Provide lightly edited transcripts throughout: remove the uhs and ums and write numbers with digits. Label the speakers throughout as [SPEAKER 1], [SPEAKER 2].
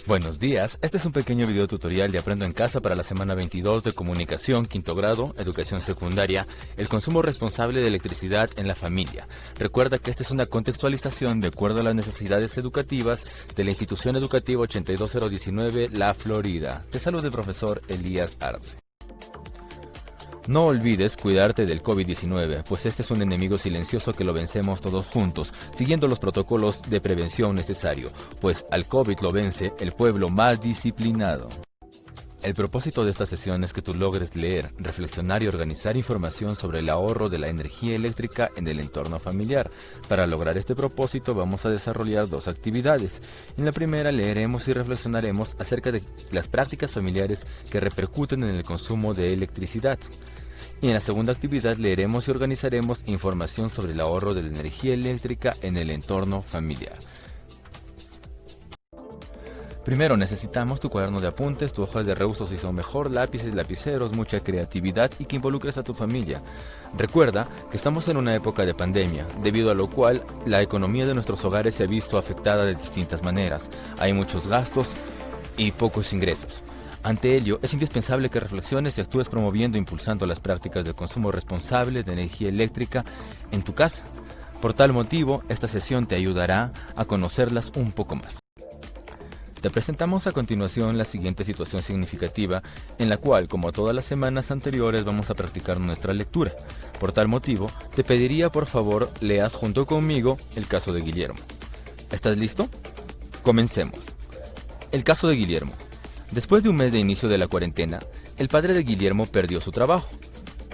[SPEAKER 1] Buenos días, este es un pequeño video tutorial de Aprendo en Casa para la semana 22 de Comunicación, quinto grado, Educación Secundaria, el consumo responsable de electricidad en la familia. Recuerda que esta es una contextualización de acuerdo a las necesidades educativas de la institución educativa 82019 La Florida. Te saluda el profesor Elías Arce. No olvides cuidarte del COVID-19, pues este es un enemigo silencioso que lo vencemos todos juntos, siguiendo los protocolos de prevención necesarios, pues al COVID lo vence el pueblo más disciplinado. El propósito de esta sesión es que tú logres leer, reflexionar y organizar información sobre el ahorro de la energía eléctrica en el entorno familiar. Para lograr este propósito vamos a desarrollar dos actividades. En la primera leeremos y reflexionaremos acerca de las prácticas familiares que repercuten en el consumo de electricidad. Y en la segunda actividad leeremos y organizaremos información sobre el ahorro de la energía eléctrica en el entorno familiar. Primero necesitamos tu cuaderno de apuntes, tu hoja de reuso si son mejor, lápices, lapiceros, mucha creatividad y que involucres a tu familia. Recuerda que estamos en una época de pandemia, debido a lo cual la economía de nuestros hogares se ha visto afectada de distintas maneras. Hay muchos gastos y pocos ingresos. Ante ello, es indispensable que reflexiones y actúes promoviendo e impulsando las prácticas de consumo responsable de energía eléctrica en tu casa. Por tal motivo, esta sesión te ayudará a conocerlas un poco más. Te presentamos a continuación la siguiente situación significativa, en la cual, como todas las semanas anteriores, vamos a practicar nuestra lectura. Por tal motivo, te pediría por favor leas junto conmigo el caso de Guillermo. ¿Estás listo? Comencemos. El caso de Guillermo. Después de un mes de inicio de la cuarentena, el padre de Guillermo perdió su trabajo.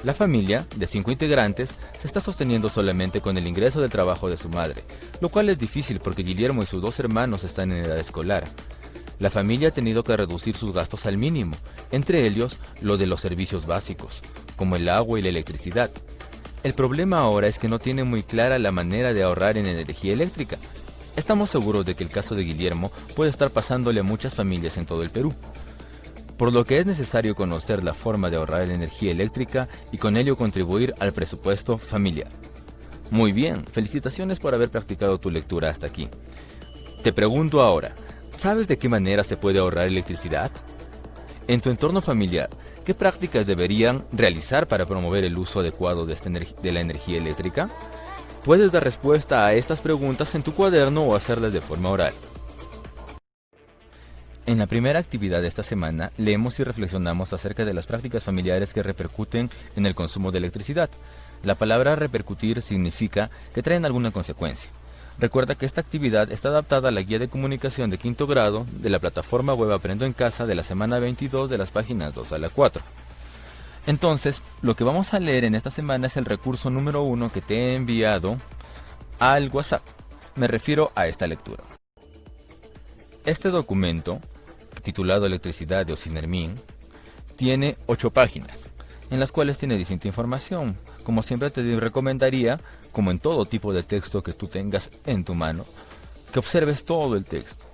[SPEAKER 1] La familia, de 5 integrantes, se está sosteniendo solamente con el ingreso del trabajo de su madre, lo cual es difícil porque Guillermo y sus 2 hermanos están en edad escolar. La familia ha tenido que reducir sus gastos al mínimo, entre ellos lo de los servicios básicos, como el agua y la electricidad. El problema ahora es que no tiene muy clara la manera de ahorrar en energía eléctrica. Estamos seguros de que el caso de Guillermo puede estar pasándole a muchas familias en todo el Perú, por lo que es necesario conocer la forma de ahorrar en energía eléctrica y con ello contribuir al presupuesto familiar. Muy bien, felicitaciones por haber practicado tu lectura hasta aquí. Te pregunto ahora, ¿sabes de qué manera se puede ahorrar electricidad? En tu entorno familiar, ¿qué prácticas deberían realizar para promover el uso adecuado de la energía eléctrica? Puedes dar respuesta a estas preguntas en tu cuaderno o hacerlas de forma oral. En la primera actividad de esta semana, leemos y reflexionamos acerca de las prácticas familiares que repercuten en el consumo de electricidad. La palabra repercutir significa que traen alguna consecuencia. Recuerda que esta actividad está adaptada a la guía de comunicación de quinto grado de la plataforma web Aprendo en Casa de la semana 22 de las páginas 2 a la 4. Entonces, lo que vamos a leer en esta semana es el recurso número 1 que te he enviado al WhatsApp. Me refiero a esta lectura. Este documento, titulado Electricidad de Ocinermin, tiene 8 páginas, en las cuales tiene distinta información. Como siempre te recomendaría, como en todo tipo de texto que tú tengas en tu mano, que observes todo el texto,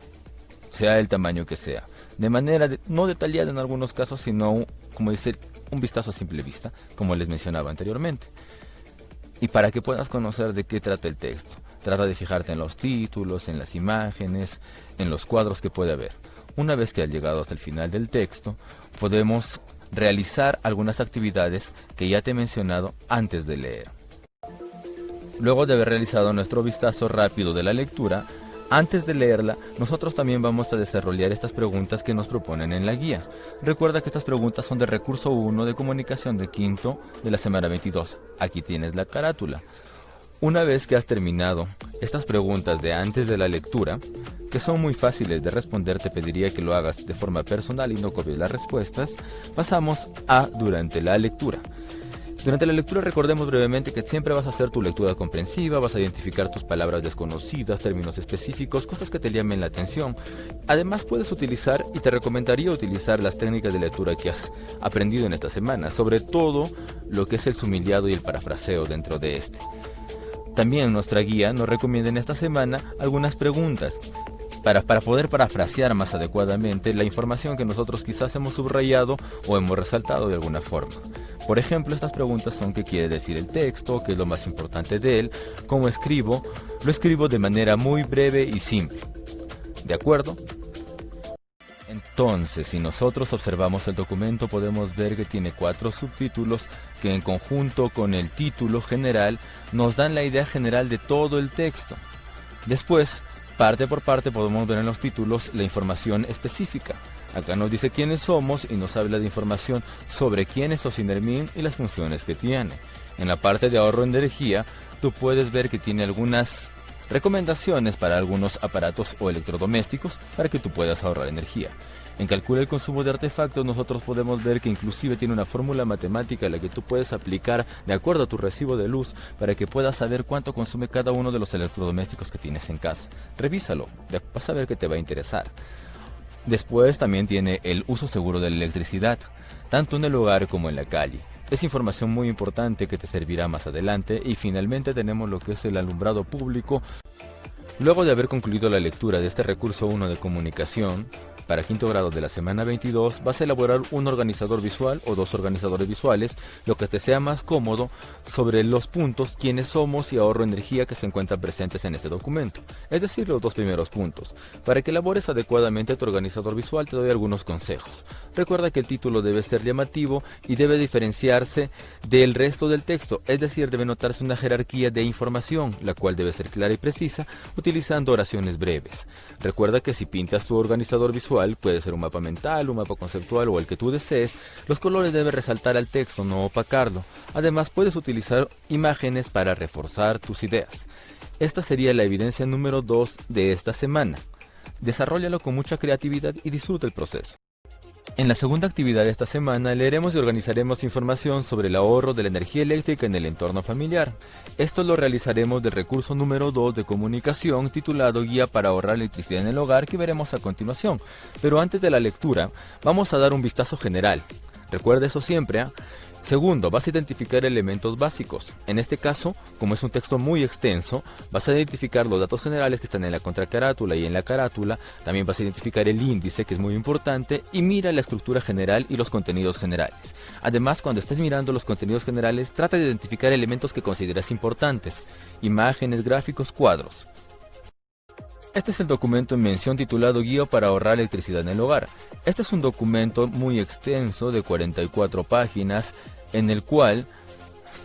[SPEAKER 1] sea el tamaño que sea, de manera no detallada en algunos casos, sino, como dice, un vistazo a simple vista, como les mencionaba anteriormente. Y para que puedas conocer de qué trata el texto, trata de fijarte en los títulos, en las imágenes, en los cuadros que puede haber. Una vez que has llegado hasta el final del texto, podemos realizar algunas actividades que ya te he mencionado antes de leer. Luego de haber realizado nuestro vistazo rápido de la lectura, antes de leerla, nosotros también vamos a desarrollar estas preguntas que nos proponen en la guía. Recuerda que estas preguntas son de recurso 1 de comunicación de quinto de la semana 22. Aquí tienes la carátula. Una vez que has terminado estas preguntas de antes de la lectura, que son muy fáciles de responder, te pediría que lo hagas de forma personal y no copies las respuestas. Pasamos a durante la lectura. Durante la lectura recordemos brevemente que siempre vas a hacer tu lectura comprensiva, vas a identificar tus palabras desconocidas, términos específicos, cosas que te llamen la atención. Además puedes utilizar, y te recomendaría utilizar las técnicas de lectura que has aprendido en esta semana, sobre todo lo que es el sumillado y el parafraseo dentro de este. También en nuestra guía nos recomienda en esta semana algunas preguntas para poder parafrasear más adecuadamente la información que nosotros quizás hemos subrayado o hemos resaltado de alguna forma. Por ejemplo, estas preguntas son: ¿qué quiere decir el texto? ¿Qué es lo más importante de él? ¿Cómo escribo? Lo escribo de manera muy breve y simple. ¿De acuerdo? Entonces, si nosotros observamos el documento, podemos ver que tiene 4 subtítulos que en conjunto con el título general nos dan la idea general de todo el texto. Después, parte por parte podemos ver en los títulos la información específica. Acá nos dice quiénes somos y nos habla de información sobre quién es Ocinermin y las funciones que tiene. En la parte de ahorro de energía, tú puedes ver que tiene algunas recomendaciones para algunos aparatos o electrodomésticos para que tú puedas ahorrar energía. En calcula el consumo de artefactos, nosotros podemos ver que inclusive tiene una fórmula matemática en la que tú puedes aplicar de acuerdo a tu recibo de luz para que puedas saber cuánto consume cada uno de los electrodomésticos que tienes en casa. Revísalo, vas a ver que te va a interesar. Después también tiene el uso seguro de la electricidad, tanto en el hogar como en la calle. Es información muy importante que te servirá más adelante. Y finalmente tenemos lo que es el alumbrado público. Luego de haber concluido la lectura de este recurso 1 de comunicación, para quinto grado de la semana 22, vas a elaborar un organizador visual o 2 organizadores visuales, lo que te sea más cómodo, sobre los puntos, quiénes somos y ahorro energía que se encuentran presentes en este documento, es decir, los 2 primeros puntos. Para que elabores adecuadamente tu organizador visual te doy algunos consejos. Recuerda que el título debe ser llamativo y debe diferenciarse del resto del texto, es decir, debe notarse una jerarquía de información, la cual debe ser clara y precisa, utilizando oraciones breves. Recuerda que si pintas tu organizador visual, puede ser un mapa mental, un mapa conceptual o el que tú desees, los colores deben resaltar al texto, no opacarlo. Además, puedes utilizar imágenes para reforzar tus ideas. Esta sería la evidencia número 2 de esta semana. Desarróllalo con mucha creatividad y disfruta el proceso. En la segunda actividad de esta semana leeremos y organizaremos información sobre el ahorro de la energía eléctrica en el entorno familiar. Esto lo realizaremos del recurso número 2 de comunicación titulado Guía para ahorrar electricidad en el hogar, que veremos a continuación. Pero antes de la lectura, vamos a dar un vistazo general. Recuerda eso siempre, ¿eh? Segundo, vas a identificar elementos básicos. En este caso, como es un texto muy extenso, vas a identificar los datos generales que están en la contracarátula y en la carátula. También vas a identificar el índice, que es muy importante, y mira la estructura general y los contenidos generales. Además, cuando estés mirando los contenidos generales, trata de identificar elementos que consideras importantes: imágenes, gráficos, cuadros. Este es el documento en mención titulado Guía para ahorrar electricidad en el hogar. Este es un documento muy extenso de 44 páginas en el cual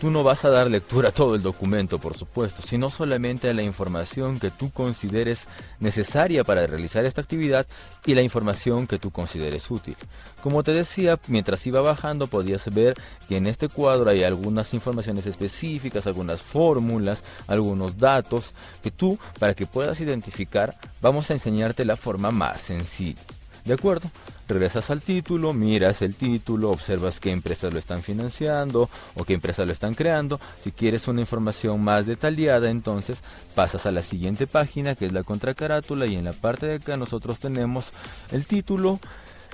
[SPEAKER 1] tú no vas a dar lectura a todo el documento, por supuesto, sino solamente a la información que tú consideres necesaria para realizar esta actividad y la información que tú consideres útil. Como te decía, mientras iba bajando podías ver que en este cuadro hay algunas informaciones específicas, algunas fórmulas, algunos datos que tú, para que puedas identificar, vamos a enseñarte la forma más sencilla. ¿De acuerdo? Regresas al título, miras el título, observas qué empresas lo están financiando o qué empresas lo están creando. Si quieres una información más detallada, entonces pasas a la siguiente página, que es la contracarátula, y en la parte de acá nosotros tenemos el título,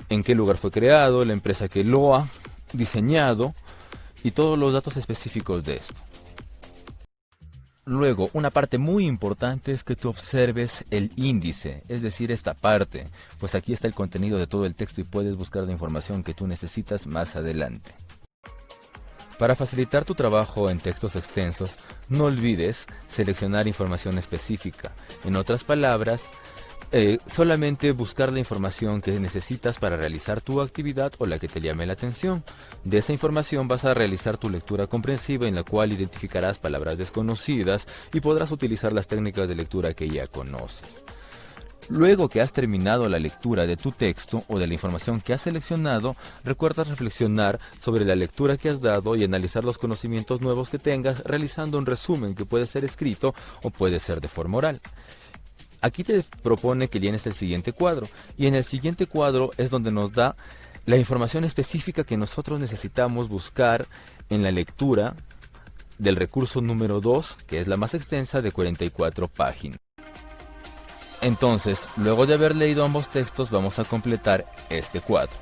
[SPEAKER 1] en qué lugar fue creado, la empresa que lo ha diseñado y todos los datos específicos de esto. Luego, una parte muy importante es que tú observes el índice, es decir, esta parte, pues aquí está el contenido de todo el texto y puedes buscar la información que tú necesitas más adelante. Para facilitar tu trabajo en textos extensos, no olvides seleccionar información específica. En otras palabras, solamente buscar la información que necesitas para realizar tu actividad o la que te llame la atención. De esa información vas a realizar tu lectura comprensiva, en la cual identificarás palabras desconocidas y podrás utilizar las técnicas de lectura que ya conoces. Luego que has terminado la lectura de tu texto o de la información que has seleccionado, recuerda reflexionar sobre la lectura que has dado y analizar los conocimientos nuevos que tengas, realizando un resumen que puede ser escrito o puede ser de forma oral. Aquí te propone que llenes el siguiente cuadro, y en el siguiente cuadro es donde nos da la información específica que nosotros necesitamos buscar en la lectura del recurso número 2, que es la más extensa, de 44 páginas. Entonces, luego de haber leído ambos textos, vamos a completar este cuadro,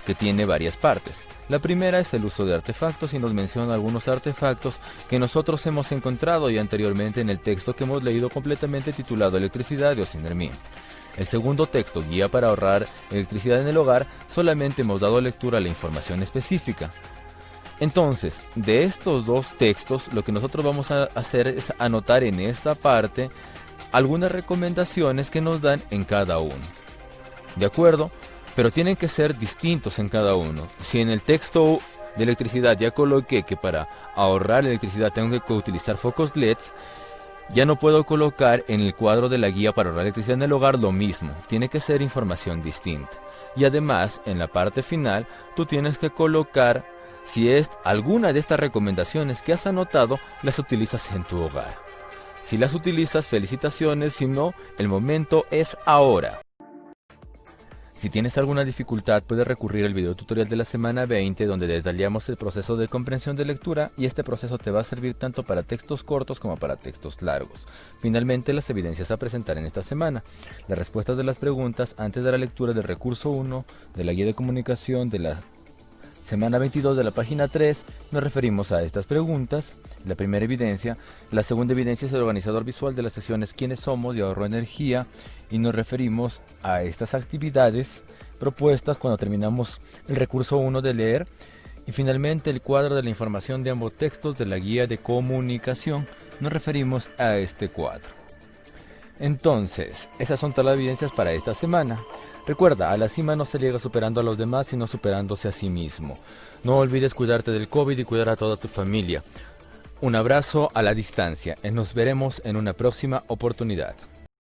[SPEAKER 1] que tiene varias partes. La primera es el uso de artefactos y nos menciona algunos artefactos que nosotros hemos encontrado ya anteriormente en el texto que hemos leído completamente, titulado Electricidad de Ocinermin. El segundo texto, Guía para ahorrar electricidad en el hogar, solamente hemos dado lectura a la información específica. Entonces, de estos dos textos, lo que nosotros vamos a hacer es anotar en esta parte algunas recomendaciones que nos dan en cada uno. ¿De acuerdo? pero tienen que ser distintos en cada uno. Si en el texto de electricidad ya coloqué que para ahorrar electricidad tengo que utilizar focos LEDs, ya no puedo colocar en el cuadro de la guía para ahorrar electricidad en el hogar lo mismo. Tiene que ser información distinta. Y además, en la parte final, tú tienes que colocar si es alguna de estas recomendaciones que has anotado, las utilizas en tu hogar. Si las utilizas, felicitaciones, si no, el momento es ahora. Si tienes alguna dificultad, puedes recurrir al video tutorial de la semana 20, donde detallamos el proceso de comprensión de lectura, y este proceso te va a servir tanto para textos cortos como para textos largos. Finalmente, las evidencias a presentar en esta semana. Las respuestas de las preguntas antes de la lectura del recurso 1, de la guía de comunicación de la semana 22 de la página 3, nos referimos a estas preguntas. La primera evidencia. La segunda evidencia es el organizador visual de las sesiones ¿Quiénes somos? Y ahorro energía, y nos referimos a estas actividades propuestas cuando terminamos el recurso 1 de leer. Y finalmente el cuadro de la información de ambos textos de la guía de comunicación. Nos referimos a este cuadro. Entonces, esas son todas las evidencias para esta semana. Recuerda, a la cima no se llega superando a los demás, sino superándose a sí mismo. No olvides cuidarte del COVID y cuidar a toda tu familia. Un abrazo a la distancia. Nos veremos en una próxima oportunidad.